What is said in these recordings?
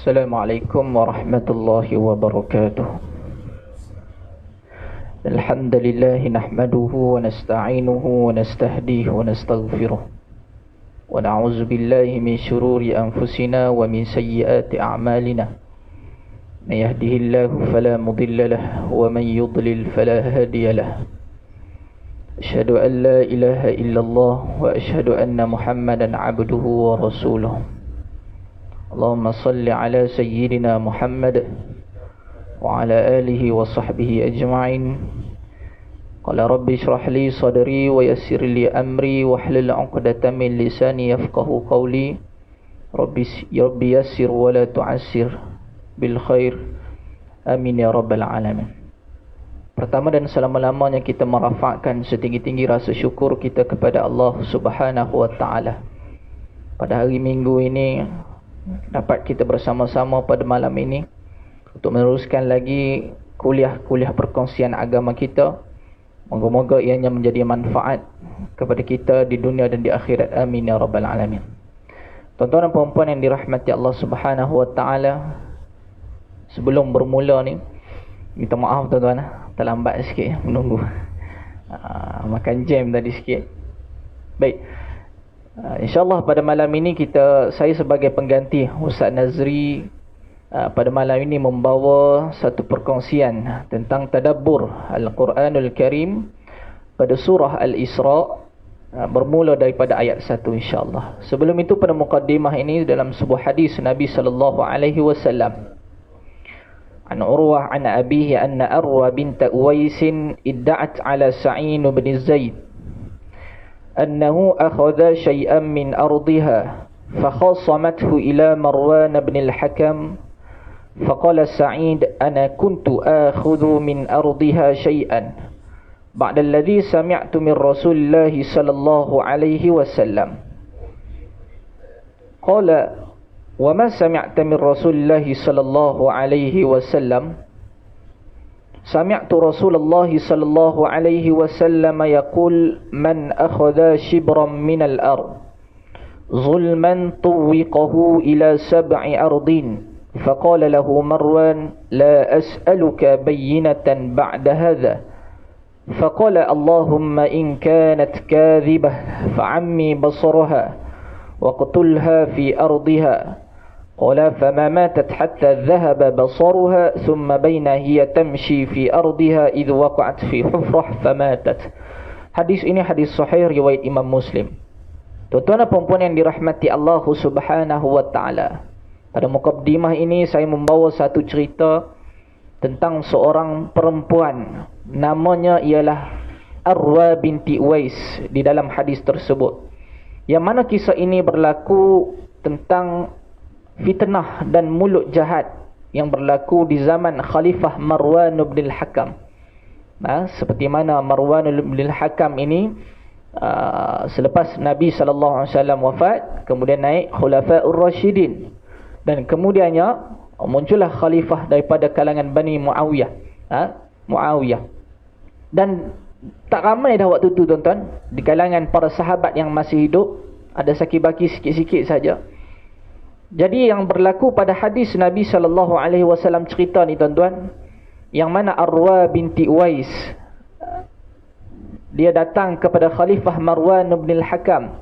Assalamualaikum warahmatullahi wabarakatuh. Alhamdulillah nahmaduhu wa nasta'inuhu wa nastahdihi wa nastaghfiruh. Wa na'udzu billahi min shururi anfusina wa min sayyiati a'malina. May yahdihillahu fala mudilla lahu wa man yudlil fala hadiya lahu. Asyhadu an la ilaha illallah wa asyhadu anna Muhammadan 'abduhu wa rasuluh. Allahumma salli ala sayyidina Muhammad wa ala alihi wa sahbihi ajma'in. Qala rabbi shrah li sadri wa yassir li amri wa hlul 'uqdatam min lisani yafqahu qawli. Rabbi yassir wa la tu'assir bil khair. Amin ya rabbal alamin. Pertama dan selama-lamanya kita merafakkan setinggi-tinggi rasa syukur kita kepada Allah Subhanahu wa taala. Pada hari Minggu ini dapat kita bersama-sama pada malam ini untuk meneruskan lagi kuliah perkongsian agama kita. Moga-moga ianya menjadi manfaat kepada kita di dunia dan di akhirat. Amin ya rabbal alamin. Tuan-tuan dan puan-puan yang dirahmati Allah Subhanahu wa taala, sebelum bermula ni, minta maaf tuan-tuan, terlambat sikit menunggu. Makan jam tadi sikit. Baik. InsyaAllah pada malam ini saya sebagai pengganti Ustaz Nazri pada malam ini membawa satu perkongsian tentang tadabbur Al-Quranul Karim pada surah Al-Isra, bermula daripada ayat 1 insyaAllah. Sebelum itu pada mukaddimah ini dalam sebuah hadis Nabi sallallahu alaihi wasallam, an Urwah an abihi anna Arwa bint Uwais idda'at ala Sa'in bin Zaid أنه أخذ شيئا من أرضها فخاصمته إلى مروان بن الحكم فقال سعيد أنا كنت آخذ من أرضها شيئا بعد الذي سمعت من رسول الله صلى الله عليه وسلم قال وما سمعت من رسول الله صلى الله عليه وسلم سمعت رسول الله صلى الله عليه وسلم يقول من أخذ شبرا من الأرض ظلما طوقه إلى 7 أرضين فقال له مروان لا أسألك بينة بعد هذا فقال اللهم إن كانت كاذبة فعمي بصرها واقتلها في أرضها قال فما ماتت حتى ذهب بصرها ثم بين هي تمشي في أرضها إذ وقعت في حفرة فماتت. Hadis ini hadis sahih riwayat Imam Muslim. Tuan-tuan dan puan-puan yang dirahmati Allah Subhanahu wa taala, pada mukaddimah ini saya membawa satu cerita tentang seorang perempuan, namanya ialah Arwa binti Uwais di dalam hadis tersebut, yang mana kisah ini berlaku tentang fitnah dan mulut jahat yang berlaku di zaman Khalifah Marwan bin al-Hakam. Seperti mana Marwan bin al-Hakam ini selepas Nabi SAW wafat, kemudian naik Khulafa'ur Rashidin, dan kemudiannya muncullah khalifah daripada kalangan Bani Muawiyah. Muawiyah. Dan tak ramai dah waktu tu tuan-tuan, di kalangan para sahabat yang masih hidup, ada sakit-baki sikit-sikit saja. Jadi yang berlaku pada hadis Nabi SAW cerita ni tuan-tuan, yang mana Arwa binti Uwais, dia datang kepada Khalifah Marwan bin al-Hakam.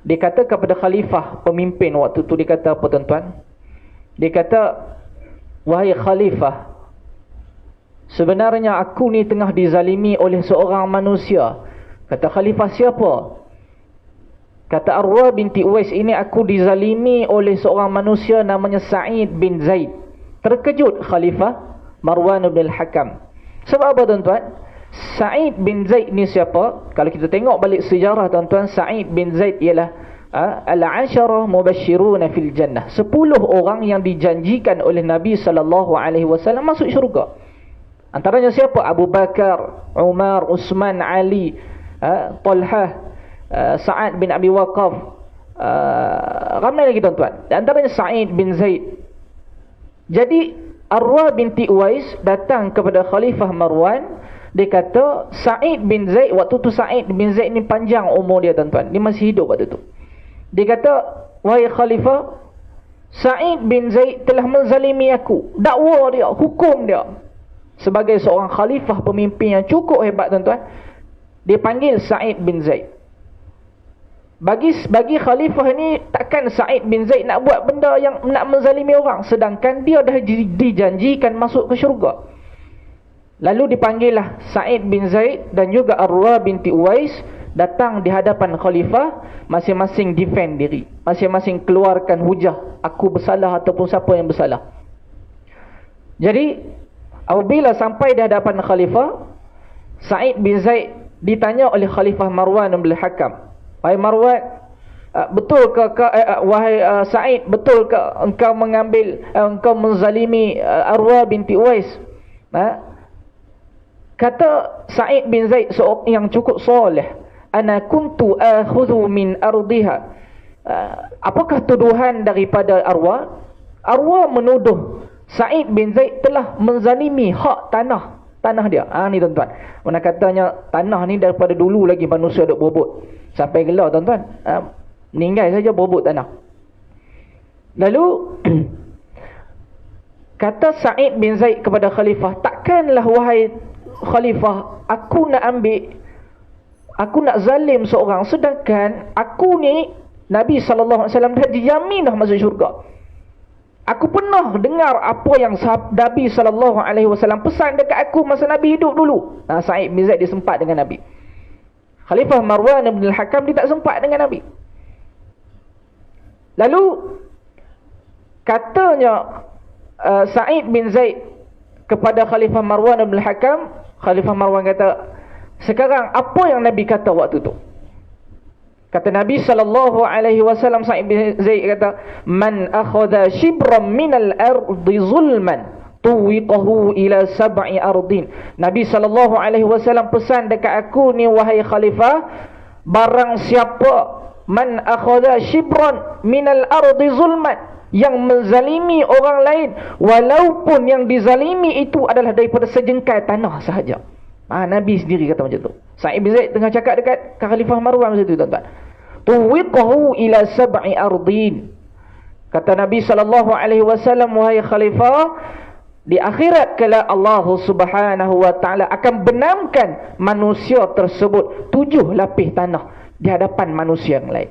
Dia kata kepada Khalifah, pemimpin waktu tu, dia kata apa tuan-tuan? Dia kata, wahai Khalifah, sebenarnya aku ni tengah dizalimi oleh seorang manusia. Kata Khalifah, siapa? Kata Arwa binti Uwais, ini aku dizalimi oleh seorang manusia namanya Sa'id bin Zaid. Terkejut Khalifah Marwan bin al-Hakam. Sebab apa tuan-tuan? Sa'id bin Zaid ni siapa? Kalau kita tengok balik sejarah tuan-tuan, Sa'id bin Zaid ialah al-'asharah mubashshiruna fil jannah. 10 orang yang dijanjikan oleh Nabi SAW masuk syurga. Antaranya siapa? Abu Bakar, Umar, Uthman, Ali, Talhah, Sa'ad bin Abi Waqqas, ramai lagi tuan-tuan. Dan antaranya Sa'id bin Zaid. Jadi Arwa binti Uwais datang kepada Khalifah Marwan. Dia kata Sa'id bin Zaid, waktu tu Sa'id bin Zaid ni panjang umur dia tuan-tuan, dia masih hidup waktu tu. Dia kata, wahai Khalifah, Sa'id bin Zaid telah menzalimi aku. Dakwa dia, hukum dia. Sebagai seorang khalifah, pemimpin yang cukup hebat tuan-tuan, dia panggil Sa'id bin Zaid. Bagi khalifah ni, takkan Sa'id bin Zaid nak buat benda yang nak menzalimi orang, sedangkan dia dah dijanjikan masuk ke syurga. Lalu dipanggillah Sa'id bin Zaid dan juga Arwa binti Uwais, datang di hadapan khalifah, masing-masing defend diri, masing-masing keluarkan hujah, aku bersalah ataupun siapa yang bersalah. Jadi apabila sampai di hadapan khalifah, Sa'id bin Zaid ditanya oleh Khalifah Marwan bin Hakam, wahai Marwan, wahai Sa'id, betul ke engkau menzalimi Arwa binti Uwais? Kata Sa'id bin Zaid, seorang yang cukup soleh, ana kuntu akhudhu min ardiha. Apakah tuduhan daripada Arwa? Arwa menuduh Sa'id bin Zaid telah menzalimi hak tanah dia. Ni tuan-tuan, mana katanya tanah ni daripada dulu lagi manusia duk berebut. Sampai gelar tuan-tuan, meninggal saja berebut tanah. Lalu kata Sa'id bin Zaid kepada khalifah, takkanlah wahai khalifah, aku nak zalim seorang, sedangkan aku ni Nabi SAW dah dijamin dah masuk syurga. Aku pernah dengar apa yang Nabi SAW pesan dekat aku masa Nabi hidup dulu. Sa'id bin Zaid dia sempat dengan Nabi. Khalifah Marwan bin Hakam dia tak sempat dengan Nabi. Lalu katanya Sa'id bin Zaid kepada Khalifah Marwan bin Hakam, Khalifah Marwan kata, sekarang apa yang Nabi kata waktu tu? Kata Nabi SAW, Sa'id bin Zaid kata, man akhadha shibran minal ardi zulman tuwiqahu ila sab'i ardin. Nabi SAW pesan dekat aku ni, wahai khalifah, barang siapa man akhadha shibran minal ardi zulman, yang menzalimi orang lain, walaupun yang dizalimi itu adalah daripada sejengkal tanah sahaja. Nabi sendiri kata macam tu. Sa'id bin Zaid tengah cakap dekat Khalifah Marwan macam tu tuan-tuan. Tuwiqahu ila sab'i ardin. Kata Nabi SAW, wahai khalifah, di akhirat kala Allah Subhanahu wa taala akan benamkan manusia tersebut 7 lapis tanah di hadapan manusia yang lain.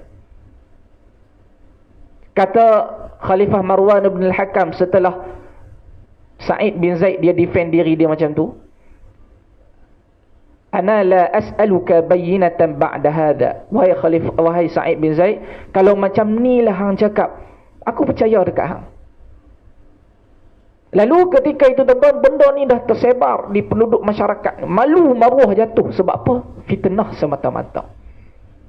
Kata Khalifah Marwan bin Hakam setelah Sa'id bin Zaid dia defend diri dia macam tu, ana la as'aluka bayyinatan ba'da hadha. Wahai Khalifah, wahai Sa'id bin Zaid, kalau macam ni lah hang cakap, aku percaya dekat hang. Lalu ketika itu tuan-tuan, benda ni dah tersebar di penduduk masyarakat. Malu maruah jatuh. Sebab apa? Fitnah semata-mata.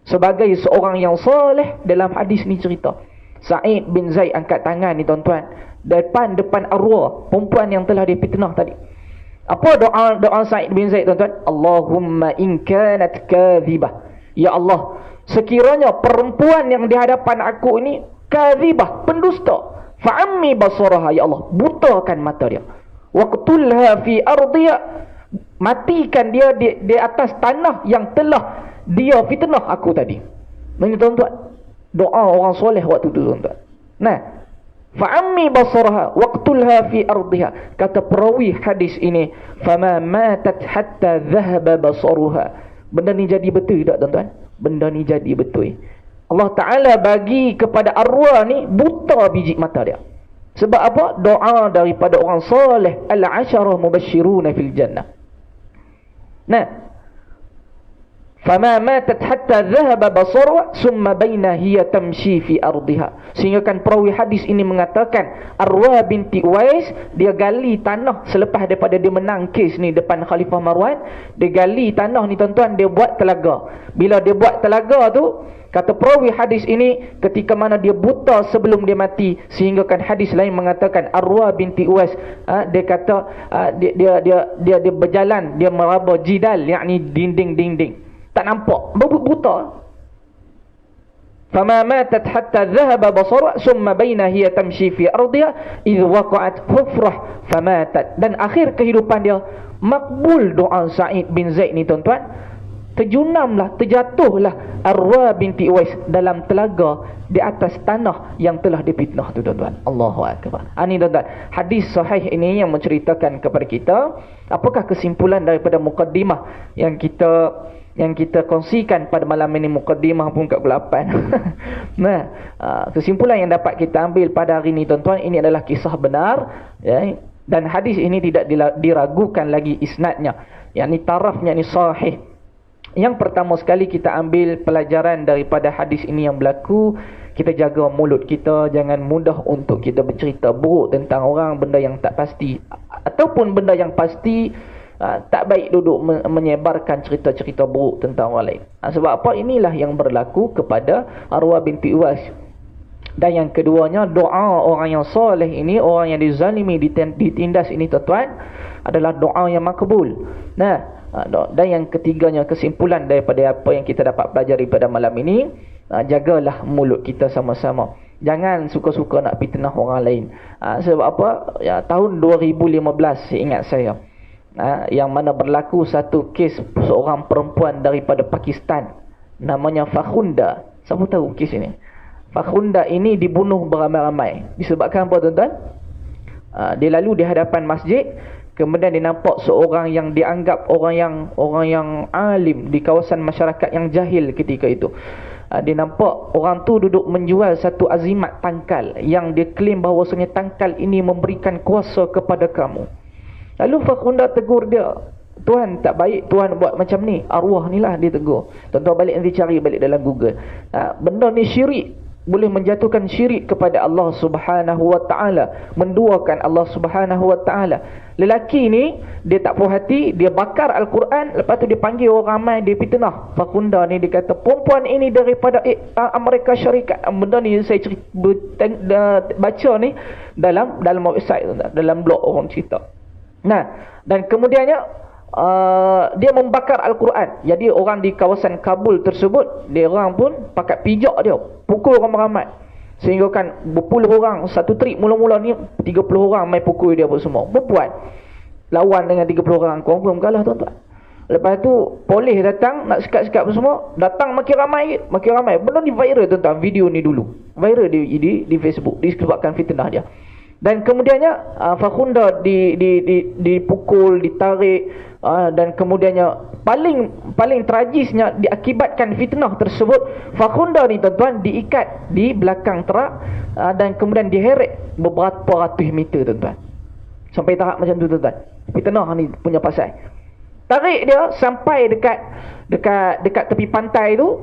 Sebagai seorang yang soleh, dalam hadis ni cerita, Sa'id bin Zaid angkat tangan ni tuan-tuan, depan arwah perempuan yang telah difitnah tadi. Apa doa Sa'id bin Zaid tuan-tuan? Allahumma in kanat kadhibah. Ya Allah, sekiranya perempuan yang di hadapan aku ini kadhibah, pendusta, fa'ammi basaraha, ya Allah, butakan mata dia. Waqtulha fi ardiha, matikan dia di atas tanah yang telah dia fitnah aku tadi. Ini tuan-tuan, doa orang soleh waktu tu tuan-tuan. Fa'ammi basaraha waqtulha fi ardiha. Kata perawi hadis ini, fama matat hatta dhahaba basaruha. Benda ni jadi betul tak tuan-tuan? Benda ni jadi betul. Allah Ta'ala bagi kepada arwah ni buta biji mata dia. Sebab apa? Doa daripada orang soleh, al-asharah mubashiruna fil jannah. Fama matat hatta dhahaba basaruha summa baina hiya tamshi fi ardiha. Sehingga kan perawi hadis ini mengatakan, Arwa binti Uwais dia gali tanah selepas daripada dia menang kes ni depan Khalifah Marwan. Dia gali tanah ni tuan-tuan, dia buat telaga. Bila dia buat telaga tu, kata perawi hadis ini, ketika mana dia buta sebelum dia mati, sehingga kan hadis lain mengatakan Arwa binti Uwais dia kata dia berjalan, dia meraba jidal, yakni dinding-dinding, tak nampak, buta. Fama matat hatta dhahaba basara summa baina hiya tamshi fi ardiha idh waqa'at hufrah famatat. Dan akhir kehidupan dia makbul doa Sa'id bin Zaid ni tuan-tuan. terjatuhlah Arwa binti Uwais dalam telaga di atas tanah yang telah dipitnah tu tuan-tuan. Allahu akbar. Ini tuan-tuan, hadis sahih ini yang menceritakan kepada kita apakah kesimpulan daripada mukaddimah yang kita kongsikan pada malam ini. Mukaddimah pun kat pukul 8. Nah, kesimpulan yang dapat kita ambil pada hari ini tuan-tuan, ini adalah kisah benar, ya, dan hadis ini tidak diragukan lagi isnadnya, yakni tarafnya ni sahih. Yang pertama sekali kita ambil pelajaran daripada hadis ini yang berlaku, kita jaga mulut kita, jangan mudah untuk kita bercerita buruk tentang orang, benda yang tak pasti, ataupun benda yang pasti. Tak baik duduk menyebarkan cerita-cerita buruk tentang orang lain. Sebab apa? Inilah yang berlaku kepada Arwa binti Uwais. Dan yang keduanya, doa orang yang soleh ini, orang yang dizalimi, ditindas ini tuan-tuan, adalah doa yang makbul. Nah, dan yang ketiganya, kesimpulan daripada apa yang kita dapat pelajari pada malam ini, jagalah mulut kita sama-sama. Jangan suka-suka nak fitnah orang lain. Sebab apa? Ya, tahun 2015 ingat saya, yang mana berlaku satu kes seorang perempuan daripada Pakistan, namanya Fakhunda. Siapa tahu kes ini? Fakhunda ini dibunuh beramai-ramai. Disebabkan apa tuan-tuan? Dia lalu di hadapan masjid, kemudian dia nampak seorang yang dianggap orang yang alim di kawasan masyarakat yang jahil ketika itu. Dia nampak orang tu duduk menjual satu azimat tangkal yang dia klaim bahawasanya tangkal ini memberikan kuasa kepada kamu. Lalu Fakhunda tegur dia, "Tuan, tak baik tuan buat macam ni." Arwah ni lah dia tegur. Tuan-tuan balik nanti cari balik dalam Google. Benda ni syirik, boleh menjatuhkan syirik kepada Allah Subhanahu wa taala, menduakan Allah Subhanahu wa taala. Lelaki ni dia tak puas hati, dia bakar Al-Quran, lepas tu dia panggil orang ramai, dia fitnah. Fakhunda ni dia kata, "Perempuan ini daripada Amerika Syarikat." Benda ni saya baca ni dalam website, dalam blog orang cerita. Nah, dan kemudiannya dia membakar Al-Quran. Jadi orang di kawasan Kabul tersebut, dia orang pun pakai pijak dia, pukul ramai-ramai, sehingga kan berpuluh orang satu trip. Mula-mula ni 30 orang main pukul dia pun semua. Perempuan lawan dengan 30 orang, confirm kalah tuan-tuan. Lepas tu polis datang nak sekat-sekat pun semua, datang makin ramai. Benda ni viral tuan-tuan, video ni dulu viral di Facebook disebabkan fitnah dia. Dan kemudiannya Fakhunda dipukul, ditarik, dan kemudiannya paling tragisnya diakibatkan fitnah tersebut, Fakhunda ni tuan-tuan diikat di belakang terak, dan kemudian diheret beberapa ratus meter tuan-tuan. Sampai tahap macam tu tuan-tuan. Fitnah ni punya pasal. Tarik dia sampai dekat tepi pantai tu,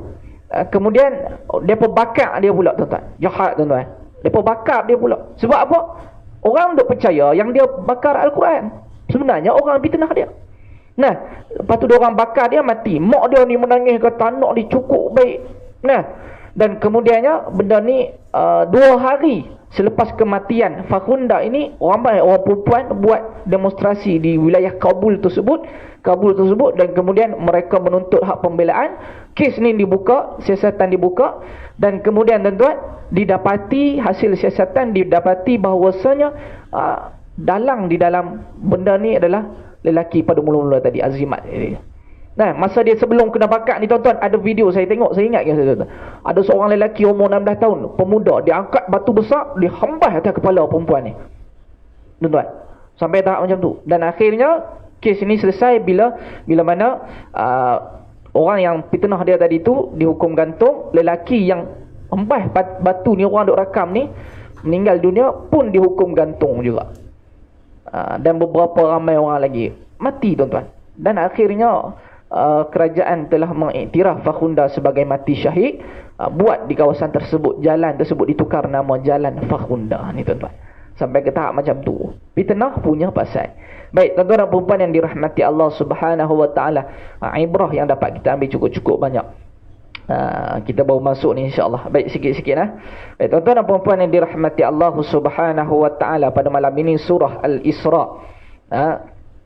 kemudian depa bakar dia pula tuan-tuan. Jahat tuan-tuan. Mereka bakar dia pula. Sebab apa? Orang duk percaya yang dia bakar Al-Quran. Sebenarnya orang fitnah dia. Nah, lepas tu dia orang bakar dia, mati. Mak dia ni menangis, kata anak dia cukup baik. Nah, dan kemudiannya benda ni 2 hari selepas kematian Fakhunda ini, ramai orang perempuan buat demonstrasi di wilayah Kabul tersebut, dan kemudian mereka menuntut hak pembelaan. Kes ni dibuka, siasatan dibuka, dan kemudian tuan-tuan didapati hasil siasatan, didapati bahawasanya dalang di dalam benda ni adalah lelaki pada mula-mula tadi, Azimat. Nah, masa dia sebelum kena bakar ni tuan-tuan, ada video saya tengok, saya ingat tuan-tuan. Ada seorang lelaki umur 16 tahun, pemuda, dia angkat batu besar, dia hembas atas kepala perempuan ni. Tuan-tuan, sampai tahap macam tu. Dan akhirnya kes ini selesai bila mana orang yang fitnah dia tadi tu dihukum gantung. Lelaki yang hembas batu ni, orang duk rakam ni, meninggal dunia pun dihukum gantung juga. Dan beberapa ramai orang lagi mati tuan-tuan. Dan akhirnya kerajaan telah mengiktiraf Fakhunda sebagai mati syahid. Buat di kawasan tersebut, jalan tersebut ditukar nama Jalan Fakhunda ni tuan-tuan. Sampai ke tahap macam tu. Fitnah punya pasal. Baik, tuan-tuan dan perempuan yang dirahmati Allah Subhanahu wa taala, ibrah yang dapat kita ambil cukup-cukup banyak. Kita baru masuk ni insya-Allah. Baik, sikit-sikit lah. Baik, tuan-tuan dan perempuan yang dirahmati Allah Subhanahu wa taala, pada malam ini surah Al-Isra.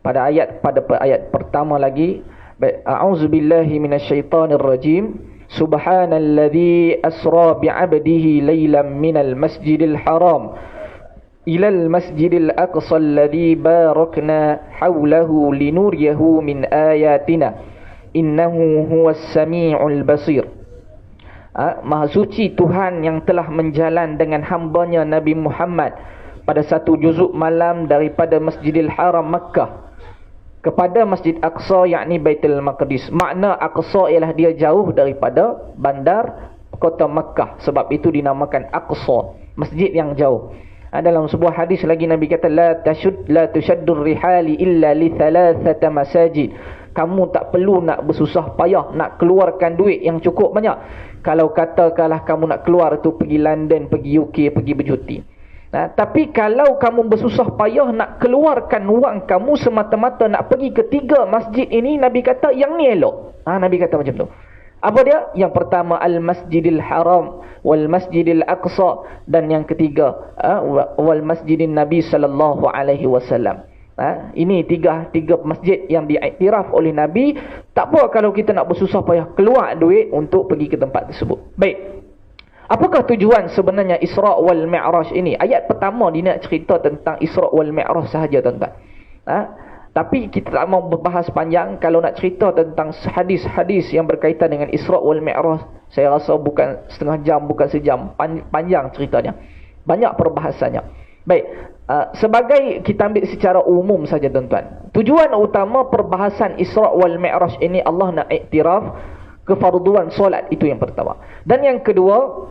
Pada ayat pertama lagi. Baik, a'udzubillahi minasyaitonir rajim. Subhanalladzi asra bi'abdihi lailan minal masjidil haram ilal masjidil aqsa alladzi barakna hawlahu linuriyahu min ayatina innahu huwas sami'ul basir. Maha suci Tuhan yang telah menjalan dengan hambanya Nabi Muhammad pada satu juzuk malam daripada Masjidil Haram Makkah kepada Masjid Aqsa, yakni Baitul Maqdis. Makna Aqsa ialah dia jauh daripada bandar kota Makkah, sebab itu dinamakan Aqsa, masjid yang jauh. Dalam sebuah hadis lagi Nabi kata la tushaddur rihali illa li thalathata masajid. Kamu tak perlu nak bersusah payah nak keluarkan duit yang cukup banyak kalau katakanlah kamu nak keluar tu pergi London, pergi UK, pergi bercuti. Tapi kalau kamu bersusah payah nak keluarkan wang kamu semata-mata nak pergi ke 3 masjid ini, Nabi kata yang ni elok. Nabi kata macam tu. Apa dia? Yang pertama Al-Masjidil Haram wal Masjidil Aqsa, dan yang ketiga wal Masjidin Nabi sallallahu alaihi wasallam. Ini tiga masjid yang diiktiraf oleh Nabi. Tak apa kalau kita nak bersusah payah keluar duit untuk pergi ke tempat tersebut. Baik. Apakah tujuan sebenarnya Isra' wal Mi'raj ini? Ayat pertama dia nak cerita tentang Isra' wal Mi'raj sahaja, tuan-tuan. Tapi kita tak mau berbahas panjang. Kalau nak cerita tentang hadis-hadis yang berkaitan dengan Isra' wal Mi'raj, saya rasa bukan setengah jam, bukan sejam. Panjang ceritanya. Banyak perbahasannya. Baik. Sebagai kita ambil secara umum saja, tuan-tuan. Tujuan utama perbahasan Isra' wal Mi'raj ini, Allah nak iktiraf kefarduan solat. Itu yang pertama. Dan yang kedua,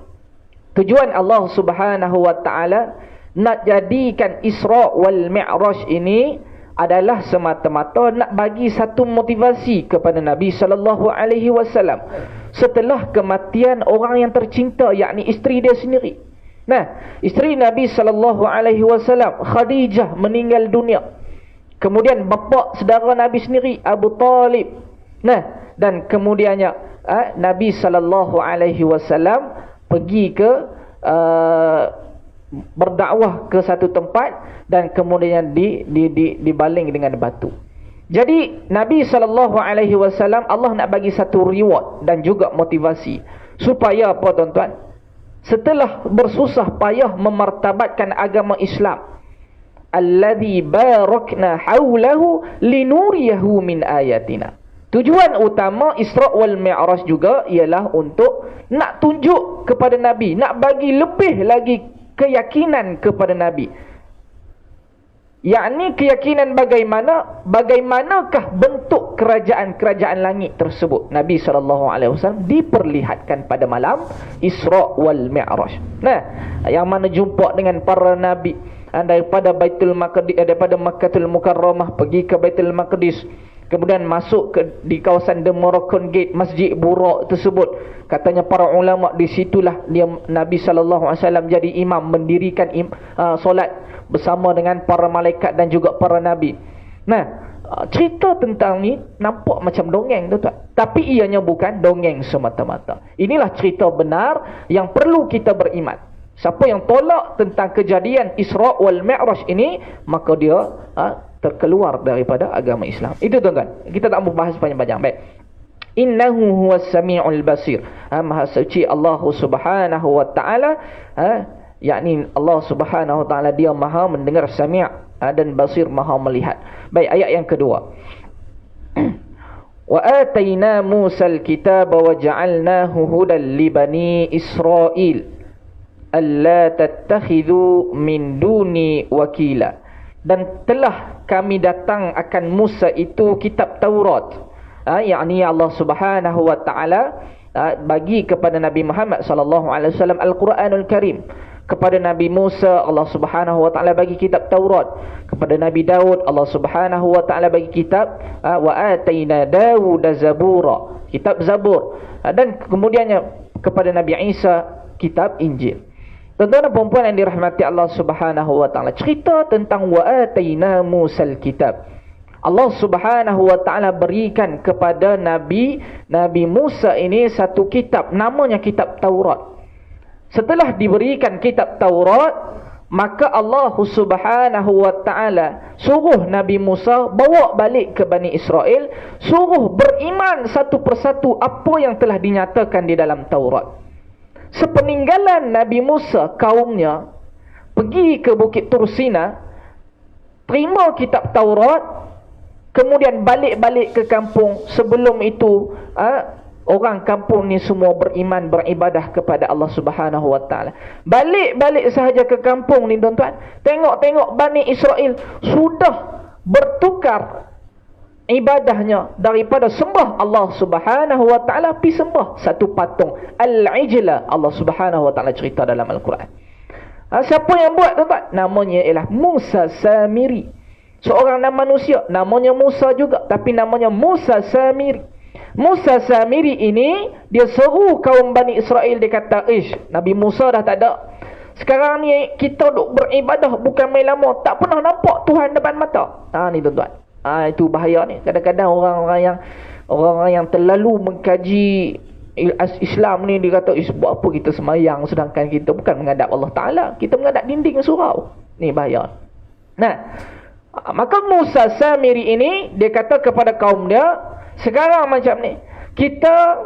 tujuan Allah Subhanahu wa ta'ala nak jadikan Isra' wal Mi'raj ini adalah semata-mata nak bagi satu motivasi kepada Nabi sallallahu alaihi wasallam setelah kematian orang yang tercinta, yakni isteri dia sendiri. Isteri Nabi sallallahu alaihi wasallam Khadijah meninggal dunia. Kemudian bapa saudara Nabi sendiri Abu Talib. Dan kemudiannya Nabi sallallahu alaihi wasallam pergi ke berdakwah ke satu tempat dan kemudian dibaling dengan batu. Jadi Nabi sallallahu alaihi wasallam Allah nak bagi satu reward dan juga motivasi supaya apa, tuan-tuan? Setelah bersusah payah memartabatkan agama Islam, alladzi barakna haulahu linuriyahu min ayatina. Tujuan utama Isra' wal Mi'raj juga ialah untuk nak tunjuk kepada Nabi, nak bagi lebih lagi keyakinan kepada Nabi. Yakni keyakinan bagaimanakah bentuk kerajaan-kerajaan langit tersebut. Nabi SAW diperlihatkan pada malam Isra' wal Mi'raj. Yang mana jumpa dengan para Nabi daripada Baitul Maqdis, daripada Makkahul Mukarramah pergi ke Baitul Maqdis. Kemudian masuk di kawasan The Moroccan Gate, Masjid Burak tersebut. Katanya para ulama di situlah Nabi SAW jadi imam, mendirikan solat bersama dengan para malaikat dan juga para nabi. Cerita tentang ni nampak macam dongeng, tuan-tuan. Tapi ianya bukan dongeng semata-mata. Inilah cerita benar yang perlu kita beriman. Siapa yang tolak tentang kejadian Isra' wal Mi'raj ini, maka dia terkeluar daripada agama Islam. Itu, tuan-tuan. Kita tak mau bahas panjang-panjang. Baik. Innahu huwas sami'ul basir. Maha suci Allah Subhanahu wa ta'ala, yakni Allah Subhanahu wa ta'ala dia maha mendengar, sami' dan basir, maha melihat. Baik, ayat yang kedua. Wa atayna Musal kitaba wa ja'alnahu hudan li bani Israil alla tattakhidhu min duni wakila. Dan telah kami datang akan Musa itu kitab Taurat, yakni Allah Subhanahu wa ta'ala bagi kepada Nabi Muhammad sallallahu alaihi wasallam Al-Quranul Karim. Kepada Nabi Musa Allah Subhanahu wa ta'ala bagi kitab Taurat. Kepada Nabi Daud Allah Subhanahu wa ta'ala bagi kitab wa atayna Dawud Zabura, kitab Zabur. Dan kemudiannya kepada Nabi Isa kitab Injil. Tuan-tuan dan puan-puan yang dirahmati Allah Subhanahu wa ta'ala, cerita tentang wa atayna Musal kitab. Allah Subhanahu wa ta'ala berikan kepada Nabi Musa ini satu kitab, namanya kitab Taurat. Setelah diberikan kitab Taurat, maka Allah Subhanahu wa ta'ala suruh Nabi Musa bawa balik ke Bani Israel, suruh beriman satu persatu apa yang telah dinyatakan di dalam Taurat. Sepeninggalan Nabi Musa, kaumnya pergi ke Bukit Tursina, terima kitab Taurat, kemudian balik-balik ke kampung. Sebelum itu orang kampung ni semua beriman, beribadah kepada Allah Subhanahu Wa Taala. Balik-balik sahaja ke kampung ni tuan-tuan, tengok-tengok Bani Israel sudah bertukar ibadahnya daripada sembah Allah Subhanahu Wa Taala pi sembah satu patung al-ijla. Allah Subhanahu Wa Taala cerita dalam Al-Quran. Siapa yang buat tuan-tuan? Namanya ialah Musa Samiri. Seorang nama manusia, namanya Musa juga, tapi namanya Musa Samiri. Musa Samiri ini dia seru kaum Bani Israel. Dia kata, Nabi Musa dah tak ada. Sekarang ni kita duk beribadah bukan main lama, tak pernah nampak Tuhan depan mata. Ni tuan-tuan, itu bahaya ni. Kadang-kadang orang yang terlalu mengkaji Islam ni, dia kata, buat apa kita semayang sedangkan kita bukan menghadap Allah Ta'ala, kita menghadap dinding surau. Ni bahaya. Nah, maka Musa Samiri ini dia kata kepada kaum dia, sekarang macam ni, kita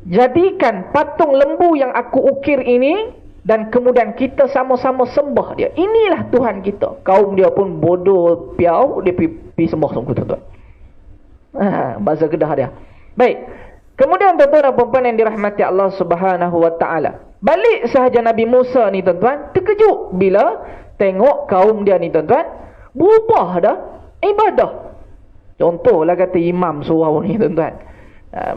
jadikan patung lembu yang aku ukir ini, dan kemudian kita sama-sama sembah dia. Inilah Tuhan kita. Kaum dia pun bodoh piau, dia pergi sembah sungguh tuan-tuan. Bahasa Kedah dia. Baik. Kemudian tuan-tuan dan puan-puan yang dirahmati Allah Subhanahu Wa Taala, balik sahaja Nabi Musa ni tuan-tuan, terkejut bila tengok kaum dia ni tuan-tuan berubah dah ibadah. Contohlah kata imam surau ni tuan-tuan,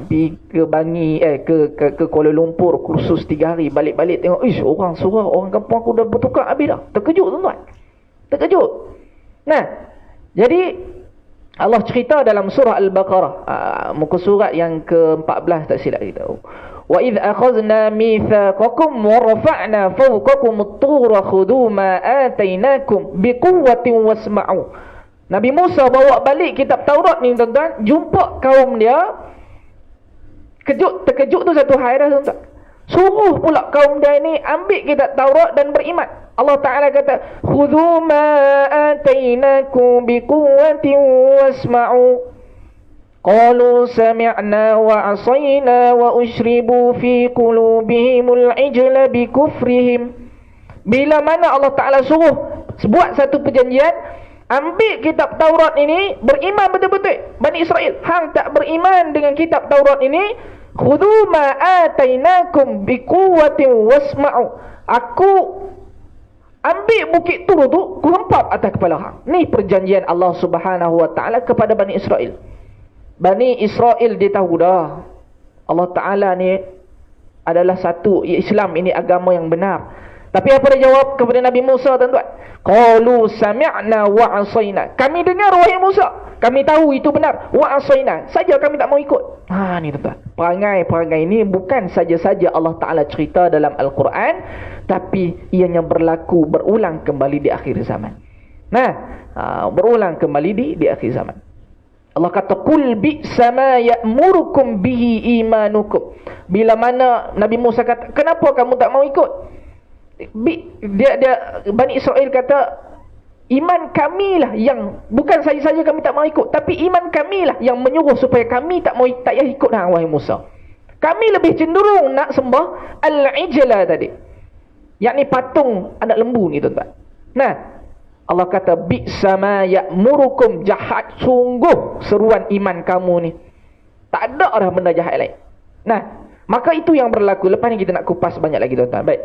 pergi ke Bangi ke Kuala Lumpur kursus 3 hari, balik-balik tengok orang surau, orang kampung aku dah bertukar habis dah. Terkejut tuan-tuan, terkejut. Nah, jadi Allah cerita dalam surah Al-Baqarah, muka surat yang ke-14 tak silap kita. Wa idh akhadna mitsaqakum wa rafa'na fawqakum at-tura khudhu ma atainakum biquwwatin wasma'u. Nabi Musa bawa balik kitab Taurat ni tuan-tuan, jumpa kaum dia terkejut tu satu hal dah tuan-tuan. Suruh pula kaum dia ni ambil kitab Taurat dan beriman. Allah Ta'ala kata, khudhu ma atainakum biquwwatin wasma'u. Qalu sami'na wa asayna wa ushribu fi qulubihimul ijla bikufrihim. Bila mana Allah Ta'ala suruh buat satu perjanjian, ambil kitab Taurat ini, beriman betul-betul Bani Israel. Hang tak beriman dengan kitab Taurat ini, khudhu ma atainakum biquwwatin wasma'u. Aku ambil bukit Tur tu, ku hempap atas kepala hang. Ni perjanjian Allah Subhanahu Wa Taala kepada Bani Israel. Bani Israel dia tahu dah, Allah Ta'ala ni adalah satu, Islam ini agama yang benar. Tapi apa dia jawab kepada Nabi Musa tuan-tuan? Qalu sami'na wa asayna. Kami dengar wahai Musa, kami tahu itu benar. Wa asayna, saja kami tak mau ikut. Ni tuan-tuan, perangai-perangai ini bukan saja-saja Allah Ta'ala cerita dalam Al-Quran, tapi ianya berlaku berulang kembali di akhir zaman. Berulang kembali di akhir zaman. Allah kata, qul bi'sa ma ya'murukum bihi imanukum. Bila mana Nabi Musa kata, kenapa kamu tak mau ikut? Bani Israel kata, iman kamilah yang, bukan saja-saja kami tak mau ikut, tapi iman kamilah yang menyuruh supaya kami tak payah ikut wahai Musa. Kami lebih cenderung nak sembah al-ijla tadi, yakni patung anak lembu ni tuan-tuan. Allah kata, bi'sa ma ya'murukum, jahat sungguh seruan iman kamu ni. Tak ada dah benda jahat lain. Maka itu yang berlaku. Lepas ni kita nak kupas banyak lagi tuan-tuan. Baik.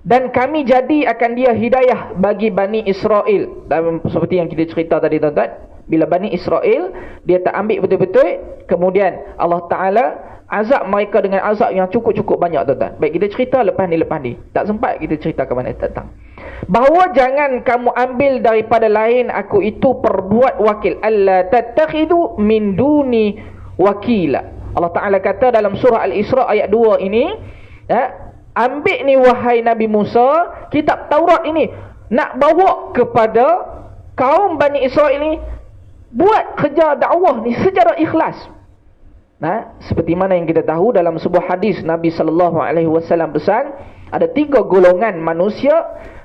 Dan kami jadi akan dia hidayah bagi Bani Israel. Dan seperti yang kita cerita tadi tuan-tuan, bila Bani Israel dia tak ambil betul-betul, kemudian Allah Ta'ala azab mereka dengan azab yang cukup-cukup banyak tuan-tuan. Baik, kita cerita lepas ni. Tak sempat kita cerita ke mana datang. Bahawa jangan kamu ambil daripada lain aku itu perbuat wakil. Alla tattakhidu min duni wakila. Allah Ta'ala kata dalam surah Al-Isra ayat 2 ini, ambil ni wahai Nabi Musa, kitab Taurat ini, nak bawa kepada kaum Bani Israel ini, buat kerja dakwah ni secara ikhlas. Seperti mana yang kita tahu dalam sebuah hadis Nabi SAW pesan, ada 3 golongan manusia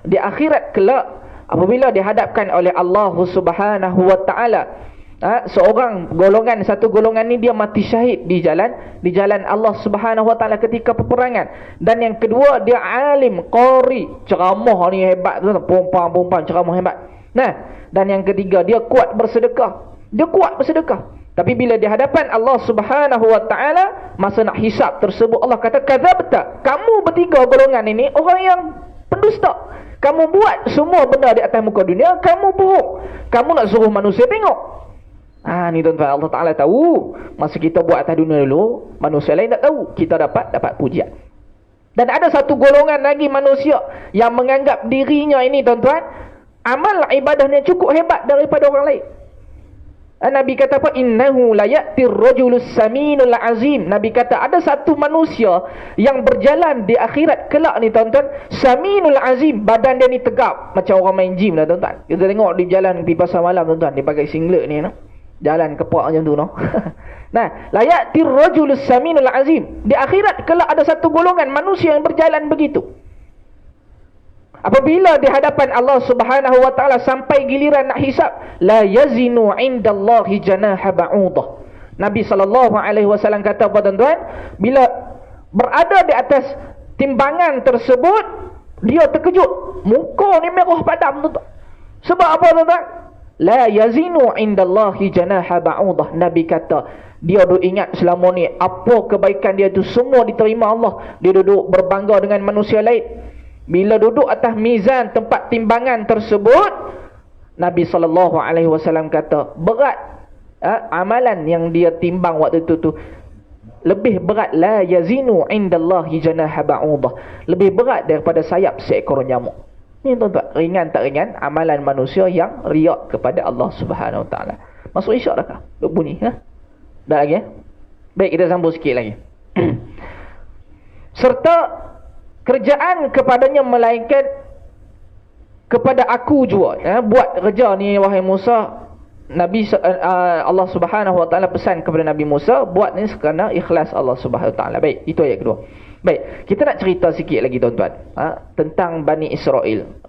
di akhirat kelak apabila dihadapkan oleh Allah Subhanahu Wa Taala. Seorang golongan, satu golongan ni dia mati syahid di jalan Allah Subhanahu Wa Taala ketika peperangan. Dan yang kedua dia alim qari, ceramah ni hebat tu, perempuan ceramah hebat. Nah, dan yang ketiga, dia kuat bersedekah. Dia kuat bersedekah. Tapi bila di hadapan Allah Subhanahu wa taala, masa nak hisap tersebut, Allah kata, kadzabta, kamu bertiga golongan ini orang yang pendusta. Kamu buat semua benda di atas muka dunia, kamu bohong. Kamu nak suruh manusia tengok. Ni tuan-tuan, Allah Taala tahu. Masa kita buat atas dunia dulu, manusia lain tak tahu. Kita dapat pujian. Dan ada satu golongan lagi manusia yang menganggap dirinya ini, tuan-tuan, amal ibadahnya cukup hebat daripada orang lain. Nabi kata apa? Innahu la ya'tir rajulus saminul azim. Nabi kata ada satu manusia yang berjalan di akhirat kelak ni, tuan-tuan, saminul azim, badan dia ni tegap macam orang main gym lah, tuan-tuan. Kita tengok di jalan di pasar malam, tuan-tuan, dia pakai singlet ni, no? Jalan kepak macam tu, no? Nah, la ya'tir rajulus saminul azim. Di akhirat kelak ada satu golongan manusia yang berjalan begitu. Apabila di hadapan Allah Subhanahu wa taala sampai giliran nak hisap, la yazinu indallahi janaha ba'udah. Nabi sallallahu alaihi wasallam kata apa, tuan-tuan? Bila berada di atas timbangan tersebut, dia terkejut. Muka ni merah padam, tuan-tuan. Sebab apa, tuan-tuan? La yazinu indallahi janaha ba'udah. Nabi kata, dia duk ingat selama ni apa kebaikan dia tu semua diterima Allah. Dia duduk berbangga dengan manusia lain. Bila duduk atas mizan tempat timbangan tersebut, Nabi SAW kata, berat amalan yang dia timbang waktu itu tu, lebih berat, la yazinu indallahi janaha ba'udah, lebih berat daripada sayap seekor nyamuk. Ni tuan-tuan, ringan tak ringan amalan manusia yang riak kepada Allah Subhanahu Wa Taala. Masuk isyak dah kah? Duk bunyi, ha? Dah lagi, Baik, kita sambung sikit lagi. Serta kerjaan kepadanya melainkan kepada aku juga. Buat kerja ni wahai Musa. Allah Subhanahu Wa Taala pesan kepada Nabi Musa, buat ni kerana ikhlas Allah Subhanahu Wa Taala. Baik, itu ayat kedua. Baik, kita nak cerita sikit lagi, tuan-tuan, tentang Bani Israel.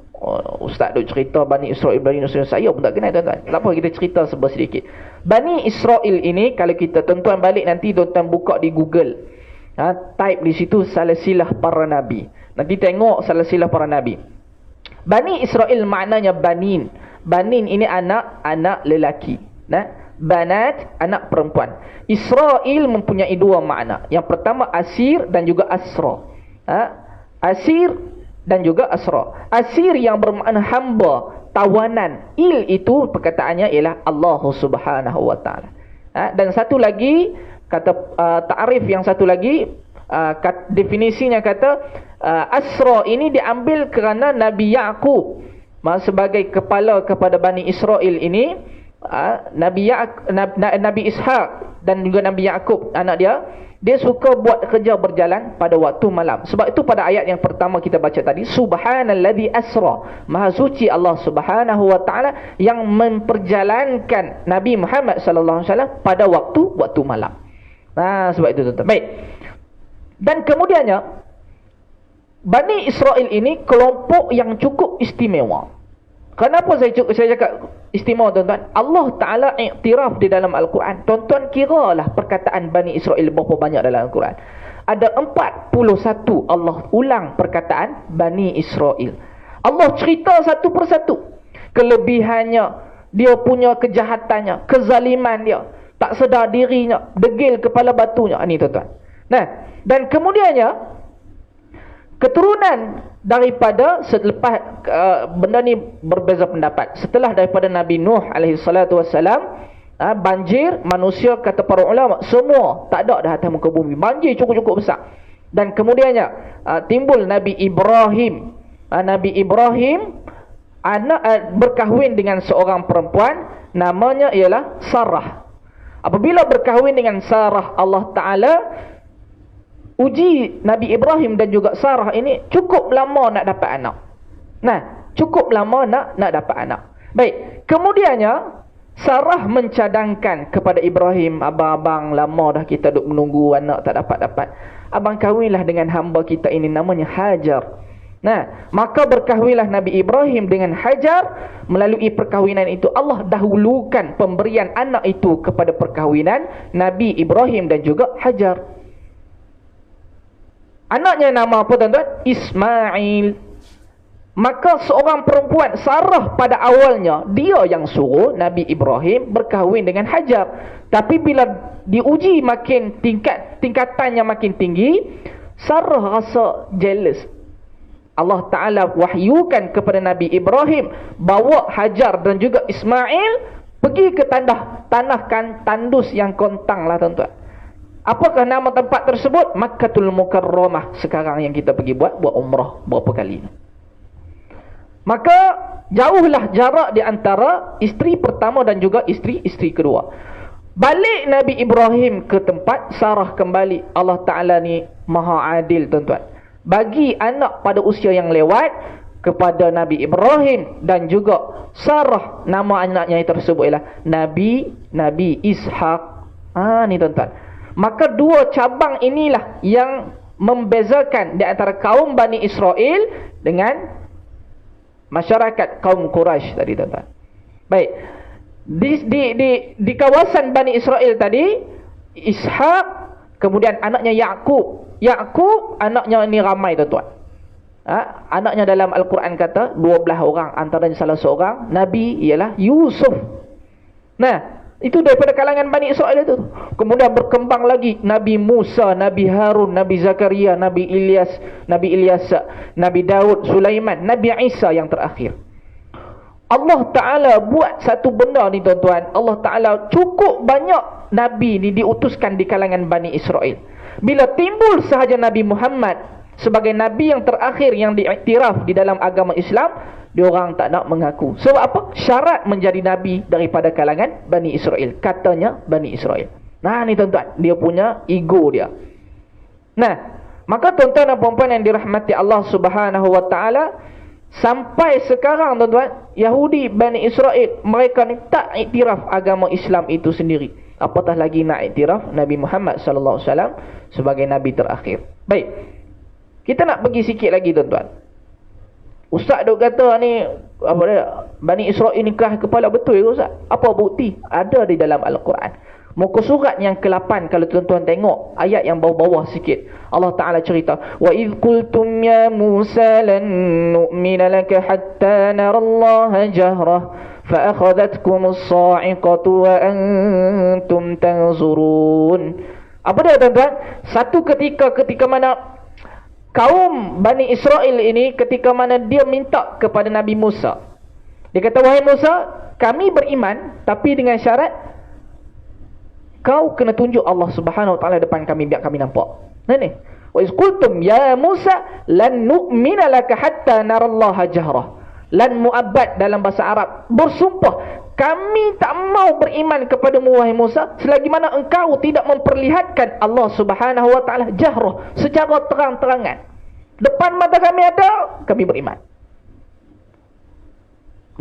Ustaz duk cerita Bani Israel, saya pun tak kenal, tuan-tuan. Tak apa, kita cerita sedikit. Bani Israel ini, kalau kita tuan-tuan balik nanti, tuan-tuan buka di Google, type di situ silsilah para nabi. Nanti tengok silsilah para nabi. Bani Israel maknanya banin. Banin ini anak lelaki. Banat, anak perempuan. Israel mempunyai dua makna. Yang pertama asir dan juga asra. Asir dan juga asra. Asir yang bermakna hamba, tawanan. Il itu perkataannya ialah Allah Subhanahu Wa Taala. Dan satu lagi kata ta'rif yang satu lagi, definisinya kata asra ini diambil kerana Nabi Yaqub sebagai kepala kepada Bani Israel ini, Nabi Ishaq dan juga Nabi Yaqub anak dia suka buat kerja berjalan pada waktu malam. Sebab itu pada ayat yang pertama kita baca tadi, subhanalladzi asra, maha suci Allah Subhanahu Wa Taala yang memperjalankan Nabi Muhammad sallallahu alaihi wasallam pada waktu malam. Sebab itu, tuan-tuan. Baik. Dan kemudiannya, Bani Israel ini kelompok yang cukup istimewa. Kenapa saya cakap istimewa, tuan-tuan? Allah Ta'ala iktiraf di dalam Al-Quran. Tuan-tuan kiralah perkataan Bani Israel berapa banyak dalam Al-Quran. Ada 41 Allah ulang perkataan Bani Israel. Allah cerita satu persatu kelebihannya, dia punya kejahatannya, kezaliman dia, tak sedar dirinya, degil kepala batunya. Ini, tuan-tuan. Dan kemudiannya, keturunan daripada selepas benda ni berbeza pendapat. Setelah daripada Nabi Nuh alaihi salatu wassalam, banjir, manusia kata para ulama semua tak ada dah atas muka bumi. Banjir cukup-cukup besar. Dan kemudiannya timbul Nabi Ibrahim. Nabi Ibrahim berkahwin dengan seorang perempuan, namanya ialah Sarah. Apabila berkahwin dengan Sarah, Allah Ta'ala uji Nabi Ibrahim dan juga Sarah ini cukup lama nak dapat anak. Cukup lama nak dapat anak. Baik, kemudiannya Sarah mencadangkan kepada Ibrahim, abang-abang lama dah kita duk menunggu anak tak dapat. Abang kahwinlah dengan hamba kita ini, namanya Hajar. Maka berkahwinlah Nabi Ibrahim dengan Hajar. Melalui perkahwinan itu Allah dahulukan pemberian anak itu kepada perkahwinan Nabi Ibrahim dan juga Hajar. Anaknya nama apa, tuan-tuan? Ismail. Maka seorang perempuan, Sarah pada awalnya dia yang suruh Nabi Ibrahim berkahwin dengan Hajar. Tapi bila diuji makin tingkatannya makin tinggi, Sarah rasa jealous. Allah Ta'ala wahyukan kepada Nabi Ibrahim, bawa Hajar dan juga Ismail pergi ke tanah tandus yang kontang lah tuan-tuan. Apakah nama tempat tersebut? Makkatul Mukarramah. Sekarang yang kita pergi buat umrah berapa kali. Maka jauhlah jarak di antara isteri pertama dan juga isteri kedua. Balik Nabi Ibrahim ke tempat, Sarah kembali. Allah Ta'ala ni maha adil tuan-tuan. Bagi anak pada usia yang lewat kepada Nabi Ibrahim dan juga Sarah, nama anaknya tersebut ialah Nabi Ishak. Ni tuan-tuan. Maka dua cabang inilah yang membezakan di antara kaum Bani Israel dengan masyarakat kaum Quraisy tadi tuan-tuan. Baik. Di kawasan Bani Israel tadi, Ishak, kemudian anaknya Yaqub. Yaqub anaknya ini ramai tuan-tuan. Anaknya dalam Al-Quran kata 12 orang, antaranya salah seorang nabi ialah Yusuf. Nah, itu daripada kalangan Bani Israel itu. Kemudian berkembang lagi Nabi Musa, Nabi Harun, Nabi Zakaria, Nabi Ilyas, Nabi Daud, Sulaiman, Nabi Isa yang terakhir. Allah Ta'ala buat satu benda ni tuan-tuan. Allah Ta'ala cukup banyak Nabi ni diutuskan di kalangan Bani Israel. Bila timbul sahaja Nabi Muhammad sebagai Nabi yang terakhir yang diiktiraf di dalam agama Islam, diorang tak nak mengaku. Sebab apa? Syarat menjadi Nabi daripada kalangan Bani Israel. Katanya Bani Israel. Nah ni tuan-tuan, dia punya ego dia. Nah, maka tuan-tuan dan puan-puan yang dirahmati Allah Subhanahu Wa Ta'ala, sampai sekarang tuan-tuan, Yahudi Bani Israel, mereka ni tak iktiraf agama Islam itu sendiri. Apatah lagi nak iktiraf Nabi Muhammad sallallahu alaihi wasallam sebagai Nabi terakhir. Baik. Kita nak pergi sikit lagi tuan-tuan. Ustaz duk kata ni apa dia, Bani Israel ni keras kepala, betul ke Ustaz? Apa bukti? Ada di dalam Al-Quran. Muka surat yang ke-8 kalau tuan-tuan tengok ayat yang bawah-bawah sikit. Allah Ta'ala cerita, wa idh qultum ya Musa lan nu'mina laka hatta narallaha jahrah fa akhadhatkumus sa'iqatu wa antum tanzurun. Apa dia tuan-tuan? Satu ketika mana kaum Bani Israel ini, ketika mana dia minta kepada Nabi Musa, dia kata, wahai Musa, kami beriman tapi dengan syarat kau kena tunjuk Allah Subhanahu Wa Ta'ala depan kami, biar kami nampak. Nah ni, wa iz qultum ya Musa lan nu'mina laka hatta narallaha jahrah. Lan mu'abbad dalam bahasa Arab, bersumpah, kami tak mau beriman kepadamu wahai Musa selagi mana engkau tidak memperlihatkan Allah Subhanahu Wa Ta'ala jahrah, secara terang-terangan. Depan mata kami ada, kami beriman.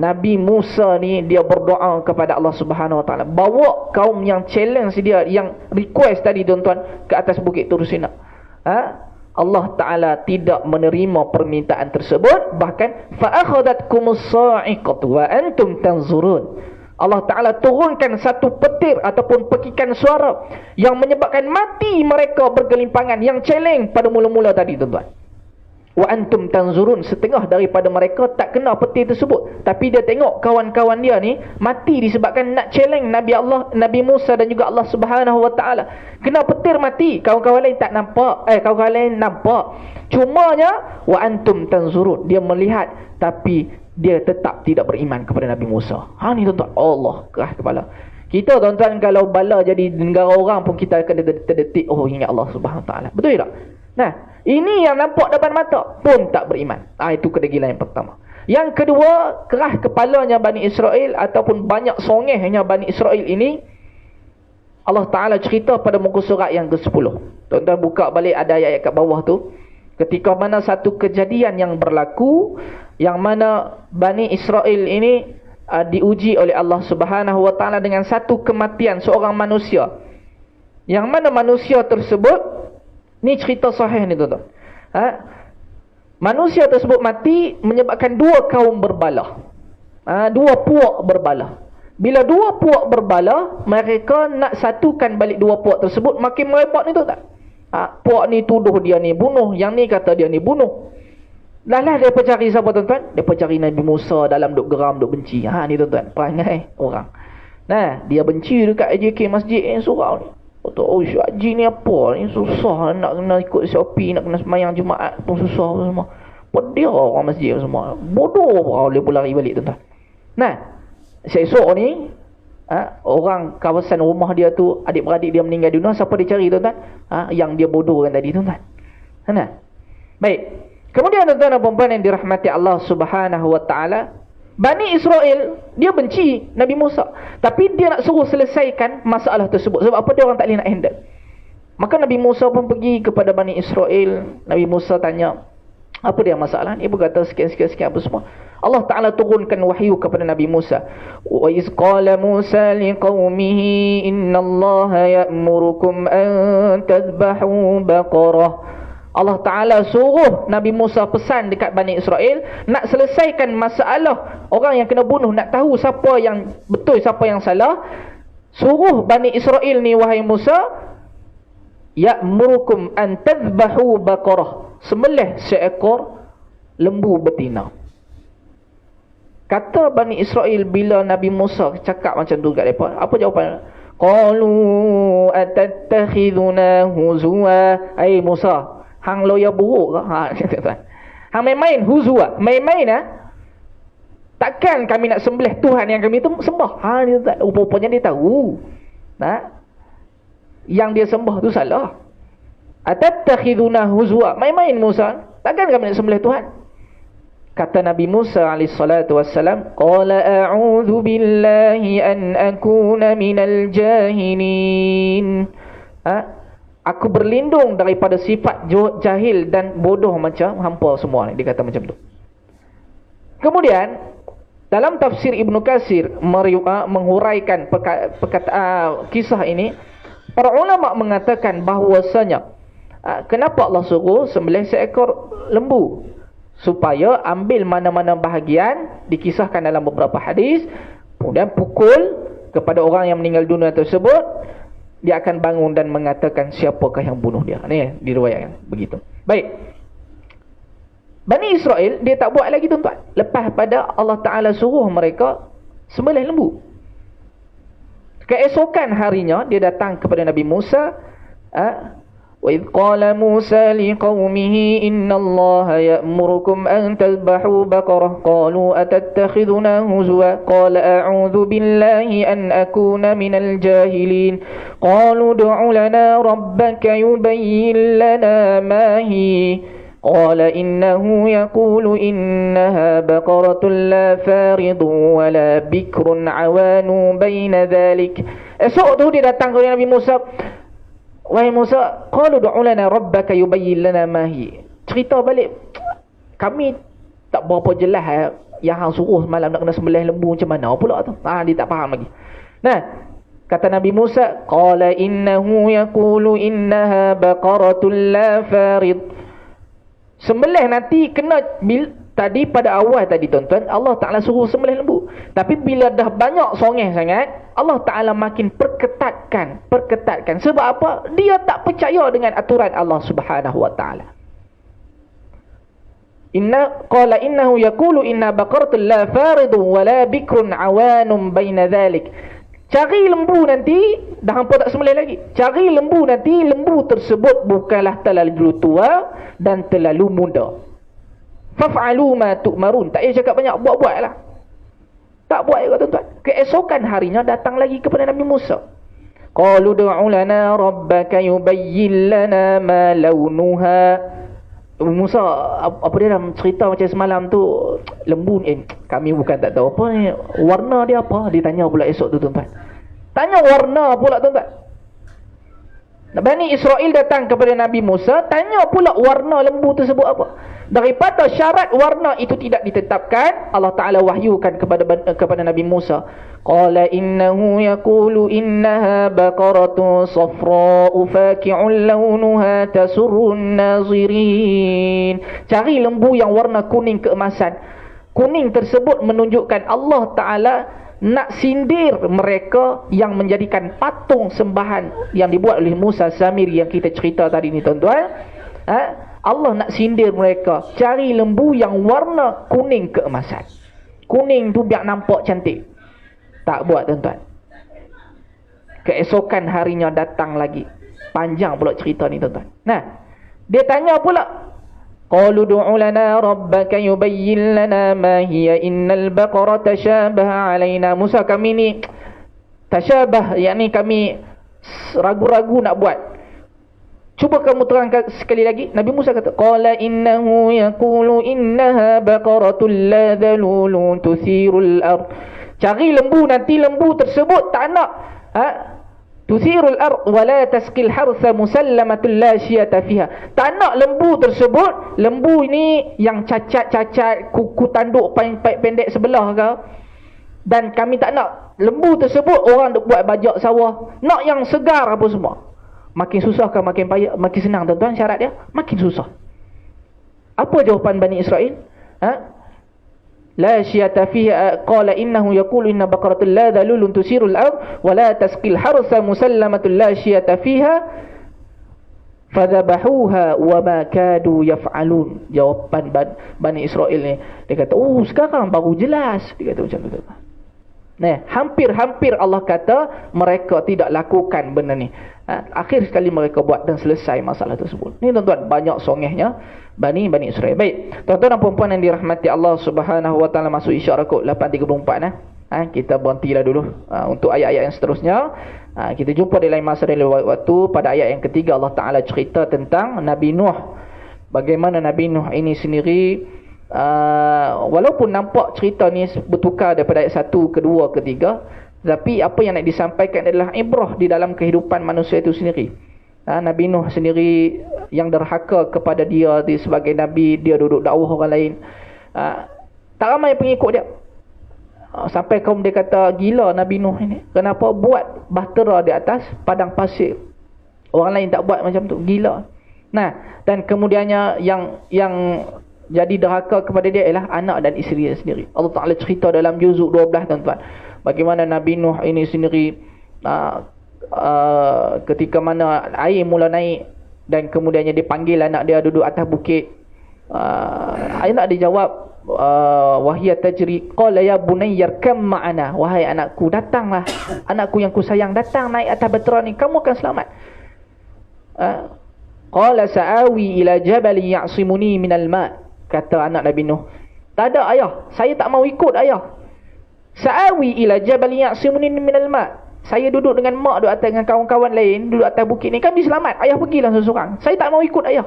Nabi Musa ni dia berdoa kepada Allah Subhanahu Wa Ta'ala, bawa kaum yang challenge dia, yang request tadi tuan-tuan, ke atas bukit Tur Sina. Allah Ta'ala tidak menerima permintaan tersebut. Bahkan fa'akhadatkumus sa'iqatu wa antum tanzurun. Allah Ta'ala turunkan satu petir ataupun pekikan suara yang menyebabkan mati mereka bergelimpangan, yang celeng pada mula-mula tadi tuan-tuan. Wa antum tanzurun, setengah daripada mereka tak kena petir tersebut, tapi dia tengok kawan-kawan dia ni mati disebabkan nak celeng Nabi Musa dan juga Allah Subhanahu Wa Ta'ala. Kena petir mati, kawan-kawan lain tak nampak, kawan-kawan lain nampak. Cumanya wa antum tanzurun, dia melihat tapi dia tetap tidak beriman kepada Nabi Musa. Ni tuan-tuan, Allah keras kepala. Kita tuan-tuan kalau bala jadi negara orang pun kita akan terdetik, oh ingat Allah Subhanahu Wa Ta'ala. Betul tak? Nah, ini yang nampak depan mata pun tak beriman. Itu kedegilan yang pertama. Yang kedua, keras kepalanya Bani Israel ataupun banyak songehnya Bani Israel ini, Allah Ta'ala cerita pada muka surat yang ke-10. Tuan-tuan buka balik, ada ayat kat bawah tu. Ketika mana satu kejadian yang berlaku, yang mana Bani Israel ini diuji oleh Allah Subhanahu Wa Ta'ala dengan satu kematian seorang manusia. Yang mana manusia tersebut, ni cerita sahih ni tuan-tuan. Manusia tersebut mati menyebabkan dua kaum berbalah. Dua puak berbalah. Bila dua puak berbalah, mereka nak satukan balik dua puak tersebut, makin merepot ni tuan-tuan. Puak ni tuduh dia ni bunuh, yang ni kata dia ni bunuh. Dah lah mereka cari siapa tuan-tuan? Mereka cari Nabi Musa dalam duk geram, duk benci. Ni tuan-tuan, perangai orang. Nah, dia benci dekat AJK masjid surau ni. Kata, oh Haji ni apa ni, susah nak kena ikut Shopee, nak kena semayang Jumaat pun susah semua. Pedia orang masjid semua. Bodoh boleh pula lari balik tuan-tuan. Nah, esok ni orang kawasan rumah dia tu, adik-beradik dia meninggal dunia, siapa dia cari tuan-tuan? Yang dia bodoh kan tadi tuan-tuan. Nah. Baik. Kemudian tuan-tuan dan puan yang dirahmati Allah Subhanahu wa taala, Bani Israel dia benci Nabi Musa, tapi dia nak suruh selesaikan masalah tersebut. Sebab apa? Dia orang tak boleh nak handle. Maka Nabi Musa pun pergi kepada Bani Israel. Nabi Musa tanya, apa dia masalah? Dia berkata sekian-sekian apa semua. Allah Ta'ala turunkan wahyu kepada Nabi Musa. Wa iz qala Musa liqaumihi innallaha ya'murukum an tadhbahu baqarah. Allah Ta'ala suruh Nabi Musa pesan dekat Bani Israel nak selesaikan masalah orang yang kena bunuh, nak tahu siapa yang betul, siapa yang salah. Suruh Bani Israel ni, wahai Musa, ya'murukum an tadhbahu baqarah, sembelih seekor lembu betina. Kata Bani Israel bila Nabi Musa cakap macam tu kat mereka, apa jawapan? Qalu atattakhiduna huzwa. Ai Musa, hang loya buruk ke? Hang main-main huzwa, main-main takkan kami nak sembelih Tuhan yang kami tu sembah. Rupanya dia tahu yang dia sembah tu salah. Atattakhiduna huzwa, main-main Musa, takkan kami nak sembelih Tuhan. Kata Nabi Musa alaihi salatu wassalam, qala a'udzu billahi an akuna minal jahilin. Aku berlindung daripada sifat jahil dan bodoh macam hampa semua ni. Dia kata macam tu. Kemudian dalam tafsir Ibnu Katsir menghuraikan kisah ini, para ulama mengatakan bahawasanya kenapa Allah suruh sembelih seekor lembu? Supaya ambil mana-mana bahagian dikisahkan dalam beberapa hadis, kemudian pukul kepada orang yang meninggal dunia tersebut, dia akan bangun dan mengatakan siapakah yang bunuh dia. Ni diriwayatkan begitu. Baik. Bani Israel dia tak buat lagi tuan-tuan. Lepas pada Allah Ta'ala suruh mereka sembelih lembu. Keesokan harinya dia datang kepada Nabi Musa. Wa idh qala Musa liqaumihi innallaha ya'murukum an tadhbahu baqarah qalu atattakhiduna huzwa qala a'udzu billahi an akuna minal jahilin qalu ud'u lana rabbaka yubayyin lana ma hi qala innahu yaqulu innaha baqaratun la faridun wa la bikrun awanu baina dhalik. Esok tu dia datang kepada Nabi Musa, wahai Musa, qalu ud'u lana rabbaka yubayyin lana ma hi. Cerita balik, kami tak berapa jelas yang hang suruh semalam nak kena sembelih lembu macam mana pula tu. Dia tak faham lagi. Nah, kata Nabi Musa, qala innahu yaqulu innaha baqaratun la farid. Sembelih nanti kena tadi pada awal tadi tuan-tuan, Allah Ta'ala suruh sembelih lembu. Tapi bila dah banyak songeh sangat, Allah Ta'ala makin perketatkan. Sebab apa? Dia tak percaya dengan aturan Allah Subhanahu Wa Ta'ala. Qala innahu yaqulu inna baqaratun la faridun wa la bikrun awanun baina dhalik. Cari lembu nanti, dah hampa tak sembelih lagi. Cari lembu nanti, lembu tersebut bukanlah terlalu tua dan terlalu muda. Faf'alu ma tu'marun. Tak payah cakap banyak, buat-buat lah. Tak buat juga tuan-tuan. Keesokan harinya datang lagi kepada Nabi Musa. Qalu du'u lana rabbaka yubayyin lana ma launuha. Musa, apa dia dalam cerita macam semalam tu, lembu ni, kami bukan tak tahu apa ni, warna dia apa? Dia tanya pula esok tu tuan-tuan. Tanya warna pula tuan-tuan. Bani Israel datang kepada Nabi Musa, tanya pula warna lembu tersebut apa. Daripada syarat warna itu tidak ditetapkan, Allah Ta'ala wahyukan kepada Nabi Musa. Qala innahu yaqulu innaha baqaratun safra'u faqi'un launuha tasurrun nazirin. Cari lembu yang warna kuning keemasan. Kuning tersebut menunjukkan Allah Ta'ala nak sindir mereka yang menjadikan patung sembahan yang dibuat oleh Musa Samiri yang kita cerita tadi ni tuan-tuan. Allah nak sindir mereka, cari lembu yang warna kuning keemasan. Kuning tu biar nampak cantik. Tak buat tuan-tuan. Keesokan harinya datang lagi. Panjang pula cerita ni tuan-tuan. Nah, dia tanya pula, qalu du'u lana rabbaka yubayyin lana ma hiya innal baqara tashabaha alaina. Musa, kami ni tashabah, yakni kami ragu-ragu nak buat. Cuba kamu terangkan sekali lagi. Nabi Musa kata, qala innahu yaqulu innaha baqaratul la dhalulun tuthirul ard. Cari lembu, nanti lembu tersebut tak nak tuthirul ard wa la tasqil harsa musallamatul la syiyata fiha. Tak nak lembu tersebut. Lembu ini yang cacat-cacat, kuku tanduk pendek sebelah ke. Dan kami tak nak lembu tersebut orang duk buat bajak sawah. Nak yang segar apa semua. Makin susah ke makin payah, makin senang tuan-tuan syarat dia? Makin susah. Apa jawapan Bani Israel? La syiyata fiha, qala innahu yaqulu inna baqaratul la dhalulun tusirul ard wa la tasqil harsa musallamatul la syiyata fiha fadhabahuha wa ma kadu yaf'alun. Jawapan Bani Israel ni, dia kata, oh sekarang baru jelas. Dia kata macam tu. Nah, hampir-hampir Allah kata mereka tidak lakukan benda ni. Akhir sekali mereka buat dan selesai masalah tersebut. Ni tuan-tuan, banyak songehnya Bani Israel. Baik, tuan-tuan dan puan-puan yang dirahmati Allah Subhanahu wa taala, masuk isyarat kod 8.34 kita berhentilah dulu untuk ayat-ayat yang seterusnya. Kita jumpa di lain masa dan lain waktu. Pada ayat yang ketiga Allah Taala cerita tentang Nabi Nuh. Bagaimana Nabi Nuh ini sendiri, walaupun nampak cerita ni bertukar daripada ayat 1 ke 2 ke 3, tapi apa yang nak disampaikan adalah ibrah di dalam kehidupan manusia itu sendiri. Nabi Nuh sendiri yang derhaka kepada dia sebagai Nabi, dia duduk dakwah orang lain. Tak ramai pengikut dia. Sampai kaum dia kata, gila Nabi Nuh ini. Kenapa buat bahtera di atas padang pasir? Orang lain tak buat macam tu. Gila. Nah, dan kemudiannya yang jadi derhaka kepada dia ialah anak dan isteri dia sendiri. Allah Ta'ala cerita dalam juzuk 12 tuan-tuan. Bagaimana Nabi Nuh ini sendiri ketika mana air mula naik dan kemudiannya dipanggil anak dia duduk atas bukit. Anak dia jawab, wahia tajri qala ya bunayya kam ma'ana. Wahai anakku, datanglah. Anakku yang ku sayang, datang naik atas bahtera ni, kamu akan selamat. Qala sa'awi ila jabali ya'simuni minal ma'. Kata anak Nabi Nuh, tak ada ayah, saya tak mau ikut ayah. Sa'awi ila jabali ya'simuni minal ma'. Saya duduk dengan mak, duduk atas dengan kawan-kawan lain, duduk atas bukit ni, kami selamat. Ayah pergilah seseorang. Saya tak mau ikut ayah.